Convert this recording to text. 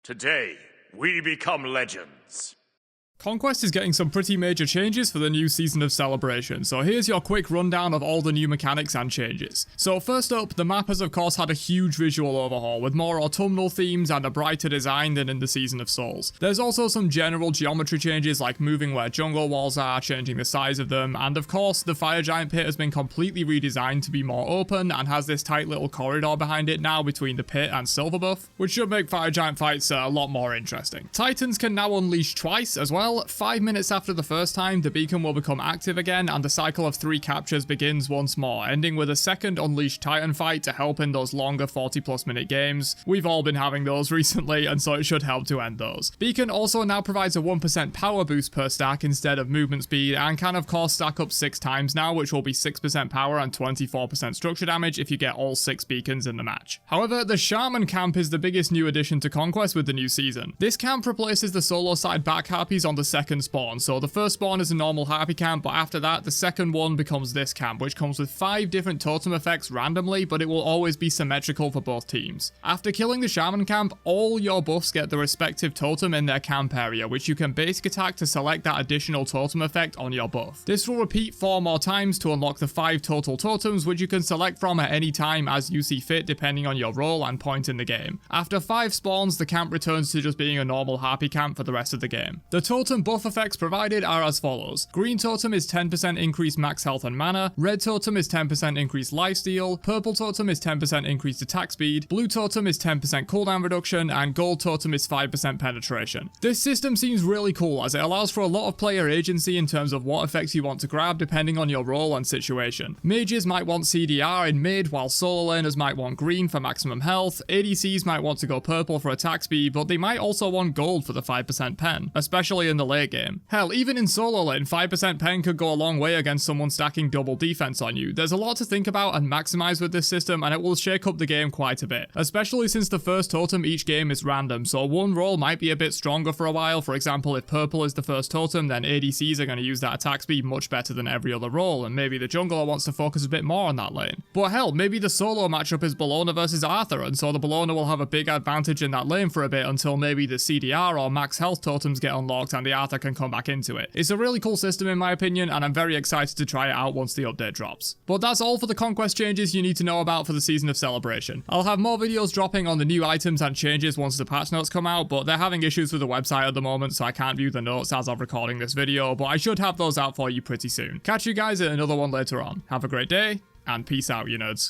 Today, we become legends. Conquest is getting some pretty major changes for the new season of Celebration, so here's your quick rundown of all the new mechanics and changes. So first up, the map has of course had a huge visual overhaul, with more autumnal themes and a brighter design than in the Season of Souls. There's also some general geometry changes like moving where jungle walls are, changing the size of them, and of course the Fire Giant pit has been completely redesigned to be more open and has this tight little corridor behind it now between the pit and Silver Buff, which should make Fire Giant fights a lot more interesting. Titans can now unleash twice as well. 5 minutes after the first time, the beacon will become active again and the cycle of 3 captures begins once more, ending with a second unleashed Titan fight to help in those longer 40+ minute games. We've all been having those recently, and so it should help to end those. Beacon also now provides a 1% power boost per stack instead of movement speed, and can of course stack up 6 times now, which will be 6% power and 24% structure damage if you get all 6 beacons in the match. However, the Shaman Camp is the biggest new addition to Conquest with the new season. This camp replaces the solo side back harpies on the second spawn. So the first spawn is a normal harpy camp, but after that the second one becomes this camp, which comes with 5 different totem effects randomly, but it will always be symmetrical for both teams. After killing the Shaman camp, all your buffs get the respective totem in their camp area, which you can basic attack to select that additional totem effect on your buff. This will repeat 4 more times to unlock the 5 total totems, which you can select from at any time as you see fit depending on your role and point in the game. After 5 spawns, the camp returns to just being a normal harpy camp for the rest of the game. The totem buff effects provided are as follows. Green totem is 10% increased max health and mana, red totem is 10% increased lifesteal, purple totem is 10% increased attack speed, blue totem is 10% cooldown reduction, and gold totem is 5% penetration. This system seems really cool as it allows for a lot of player agency in terms of what effects you want to grab depending on your role and situation. Mages might want CDR in mid, while solo laners might want green for maximum health, ADCs might want to go purple for attack speed, but they might also want gold for the 5% pen, especially in the late game. Hell, even in solo lane, 5% pen could go a long way against someone stacking double defense on you. There's a lot to think about and maximize with this system, and it will shake up the game quite a bit, especially since the first totem each game is random, so one role might be a bit stronger for a while. For example, if purple is the first totem, then ADCs are going to use that attack speed much better than every other role, and maybe the jungler wants to focus a bit more on that lane. But hell, maybe the solo matchup is Bellona versus Arthur, and so the Bellona will have a big advantage in that lane for a bit until maybe the CDR or max health totems get unlocked and the Arthur can come back into it. It's a really cool system in my opinion, and I'm very excited to try it out once the update drops. But that's all for the Conquest changes you need to know about for the Season of Celebration. I'll have more videos dropping on the new items and changes once the patch notes come out, but they're having issues with the website at the moment, so I can't view the notes as of recording this video, but I should have those out for you pretty soon. Catch you guys in another one later on. Have a great day, and peace out, you nerds.